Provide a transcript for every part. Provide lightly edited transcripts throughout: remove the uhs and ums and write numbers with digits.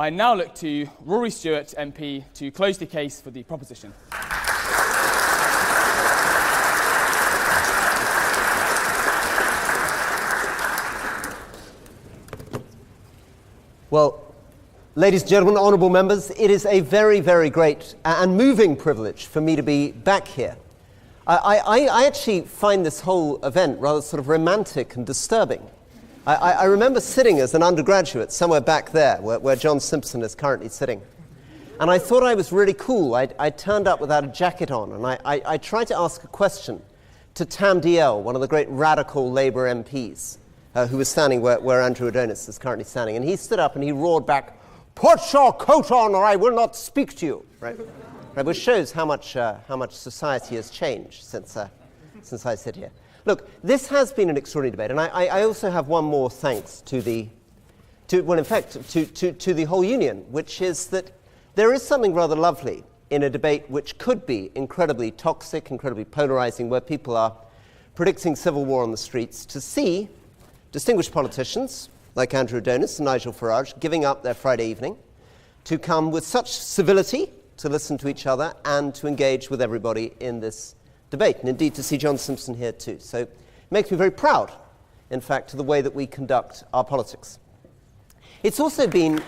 I now look to Rory Stewart MP to close the case for the proposition. Well, ladies and gentlemen, honourable members, it is a very, very great and moving privilege for me to be back here. I actually find this whole event rather sort of romantic and disturbing. I remember sitting as an undergraduate somewhere back there where John Simpson is currently sitting. And I thought I was really cool. I turned up without a jacket on, and I tried to ask a question to Tam Dalyell, one of the great radical Labour MPs, who was standing where Andrew Adonis is currently standing. And he stood up and he roared back, "Put your coat on or I will not speak to you," right? Which shows how much society has changed since I sit here. Look, this has been an extraordinary debate, and I also have one more thanks to the whole union, which is that there is something rather lovely in a debate which could be incredibly toxic, incredibly polarizing, where people are predicting civil war on the streets, to see distinguished politicians like Andrew Adonis and Nigel Farage giving up their Friday evening to come with such civility to listen to each other and to engage with everybody in this debate, and indeed to see John Simpson here too. So it makes me very proud, in fact, to the way that we conduct our politics. It's also been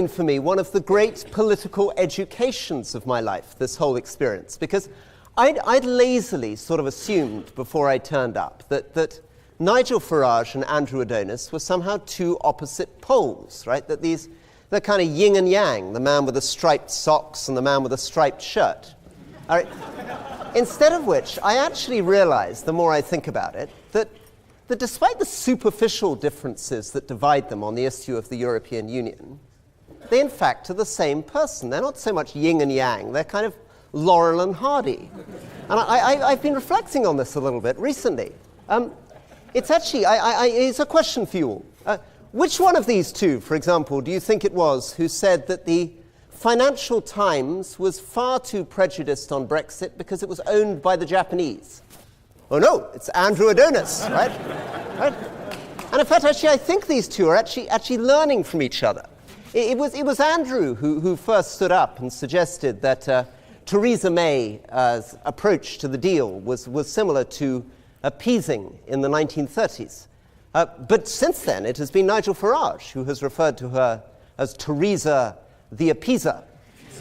for me one of the great political educations of my life, this whole experience, because I'd lazily sort of assumed before I turned up that Nigel Farage and Andrew Adonis were somehow two opposite poles, right? That they're kind of yin and yang, the man with the striped socks and the man with a striped shirt. All right. Instead of which, I actually realized, the more I think about it, that despite the superficial differences that divide them on the issue of the European Union, they in fact are the same person. They're not so much yin and yang, they're kind of Laurel and Hardy. And I've been reflecting on this a little bit recently. It's actually, it's a question for you all. Which one of these two, for example, do you think it was who said that the Financial Times was far too prejudiced on Brexit because it was owned by the Japanese? Oh no, it's Andrew Adonis, right? Right? And in fact, actually, I think these two are actually learning from each other. It was Andrew who first stood up and suggested that Theresa May's approach to the deal was similar to appeasing in the 1930s. But since then, it has been Nigel Farage who has referred to her as Theresa the Appeaser.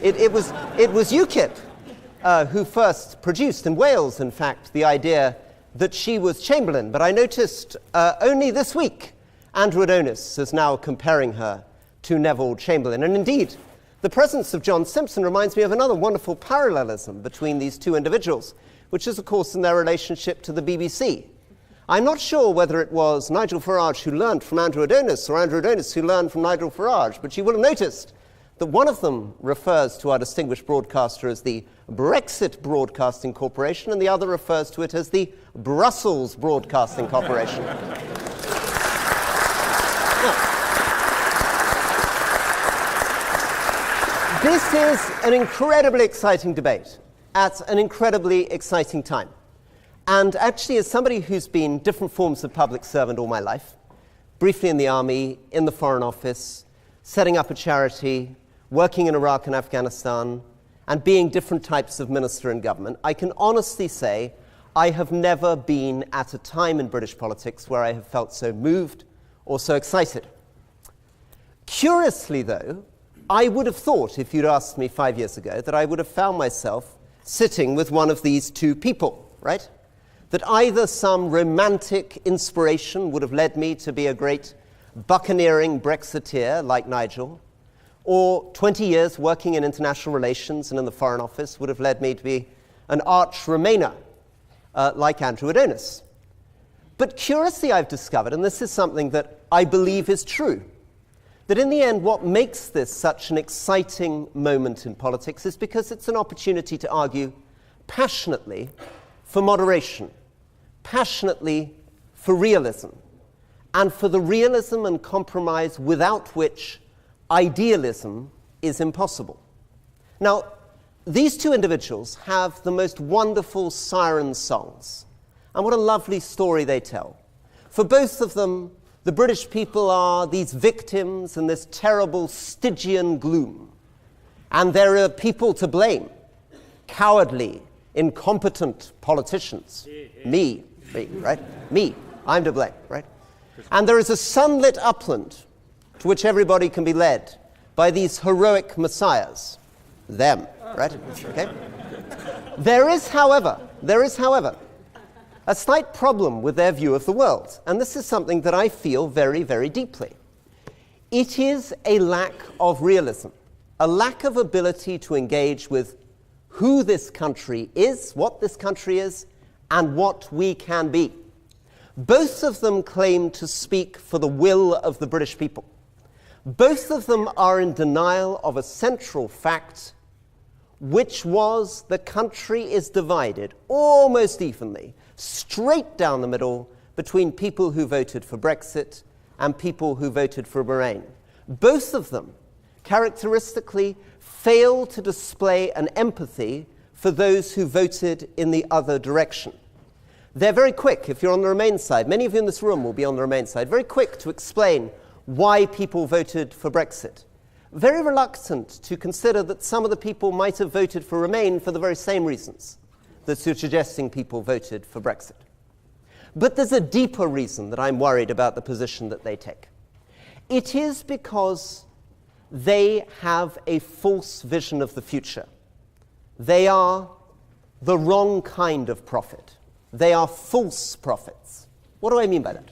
It was UKIP who first produced in Wales, in fact, the idea that she was Chamberlain. But I noticed only this week, Andrew Adonis is now comparing her to Neville Chamberlain. And indeed, the presence of John Simpson reminds me of another wonderful parallelism between these two individuals, which is, of course, in their relationship to the BBC. I'm not sure whether it was Nigel Farage who learned from Andrew Adonis or Andrew Adonis who learned from Nigel Farage, but you will have noticed that one of them refers to our distinguished broadcaster as the Brexit Broadcasting Corporation, and the other refers to it as the Brussels Broadcasting Corporation. This is an incredibly exciting debate at an incredibly exciting time. And actually, as somebody who's been different forms of public servant all my life, briefly in the army, in the Foreign Office, setting up a charity, working in Iraq and Afghanistan, and being different types of minister in government, I can honestly say I have never been at a time in British politics where I have felt so moved or so excited. Curiously, though, I would have thought, if you'd asked me 5 years ago, that I would have found myself sitting with one of these two people, right? That either some romantic inspiration would have led me to be a great buccaneering Brexiteer like Nigel, or 20 years working in international relations and in the Foreign Office would have led me to be an arch Remainer like Andrew Adonis. But curiously, I've discovered, and this is something that I believe is true, that in the end, what makes this such an exciting moment in politics is because it's an opportunity to argue passionately for moderation, passionately for realism, and for the realism and compromise without which idealism is impossible. Now, these two individuals have the most wonderful siren songs. And what a lovely story they tell. For both of them, the British people are these victims in this terrible Stygian gloom. And there are people to blame. Cowardly, incompetent politicians. Me, right? Me. I'm to blame, right? And there is a sunlit upland to which everybody can be led by these heroic messiahs. Them, right? Okay? There is, however, a slight problem with their view of the world. And this is something that I feel very, very deeply. It is a lack of realism, a lack of ability to engage with who this country is, what this country is, and what we can be. Both of them claim to speak for the will of the British people. Both of them are in denial of a central fact, which was the country is divided almost evenly, straight down the middle, between people who voted for Brexit and people who voted for Remain. Both of them, characteristically, fail to display an empathy for those who voted in the other direction. They're very quick, if you're on the Remain side, many of you in this room will be on the Remain side, very quick to explain why people voted for Brexit. Very reluctant to consider that some of the people might have voted for Remain for the very same reasons that you're suggesting people voted for Brexit. But there's a deeper reason that I'm worried about the position that they take. It is because they have a false vision of the future. They are the wrong kind of prophet. They are false prophets. What do I mean by that?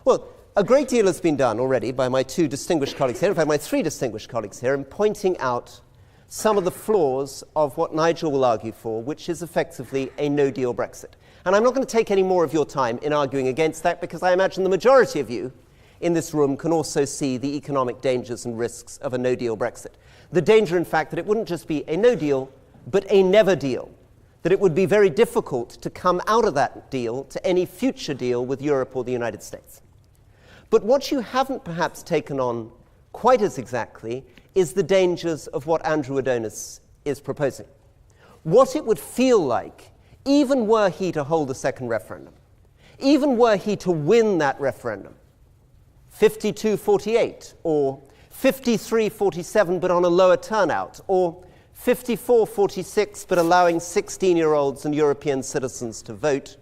Well, a great deal has been done already by my two distinguished colleagues here, in fact my three distinguished colleagues here, in pointing out some of the flaws of what Nigel will argue for, which is effectively a no-deal Brexit. And I'm not going to take any more of your time in arguing against that, because I imagine the majority of you in this room can also see the economic dangers and risks of a no-deal Brexit. The danger, in fact, that it wouldn't just be a no-deal, but a never deal. That it would be very difficult to come out of that deal to any future deal with Europe or the United States. But what you haven't perhaps taken on quite as exactly is the dangers of what Andrew Adonis is proposing. What it would feel like, even were he to hold a second referendum, even were he to win that referendum, 52-48, or 53-47 but on a lower turnout, or 54-46 but allowing 16-year-olds and European citizens to vote,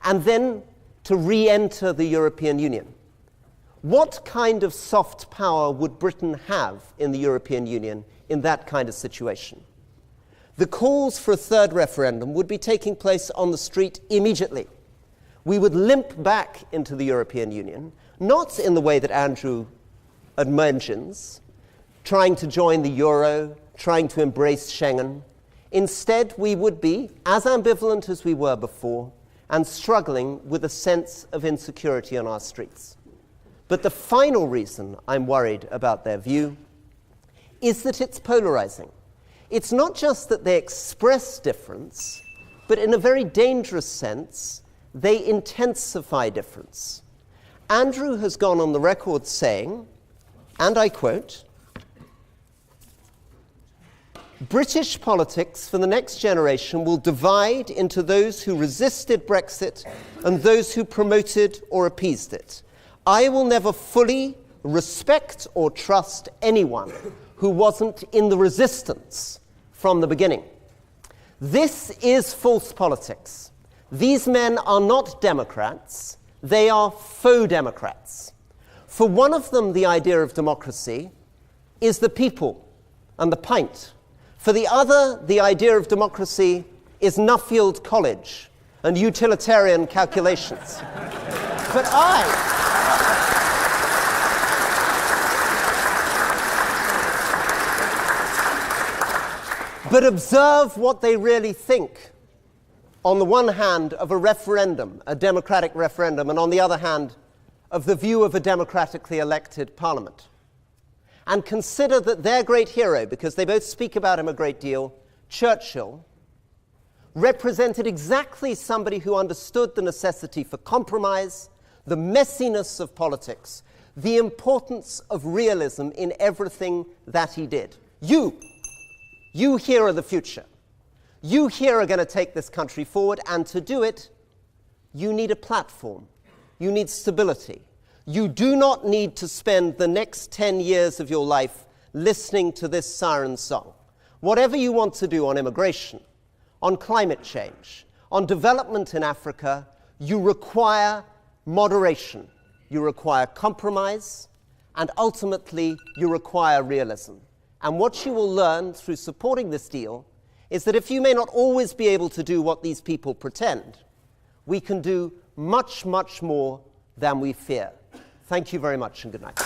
and then to re-enter the European Union. What kind of soft power would Britain have in the European Union in that kind of situation? The calls for a third referendum would be taking place on the street immediately. We would limp back into the European Union, not in the way that Andrew imagines, trying to join the euro, trying to embrace Schengen. Instead, we would be as ambivalent as we were before and struggling with a sense of insecurity on our streets. But the final reason I'm worried about their view is that it's polarizing. It's not just that they express difference, but in a very dangerous sense, they intensify difference. Andrew has gone on the record saying, and I quote, "British politics for the next generation will divide into those who resisted Brexit and those who promoted or appeased it. I will never fully respect or trust anyone who wasn't in the resistance from the beginning." This is false politics. These men are not Democrats, they are faux Democrats. For one of them, the idea of democracy is the people and the pint. For the other, the idea of democracy is Nuffield College and utilitarian calculations. But observe what they really think, on the one hand, of a referendum, a democratic referendum, and on the other hand, of the view of a democratically elected parliament. And consider that their great hero, because they both speak about him a great deal, Churchill, represented exactly somebody who understood the necessity for compromise, the messiness of politics, the importance of realism in everything that he did. You here are the future. You here are going to take this country forward, and to do it, you need a platform. You need stability. You do not need to spend the next 10 years of your life listening to this siren song. Whatever you want to do on immigration, on climate change, on development in Africa, you require moderation, you require compromise, and ultimately you require realism. And what you will learn through supporting this deal is that if you may not always be able to do what these people pretend, we can do much, much more than we fear. Thank you very much and good night.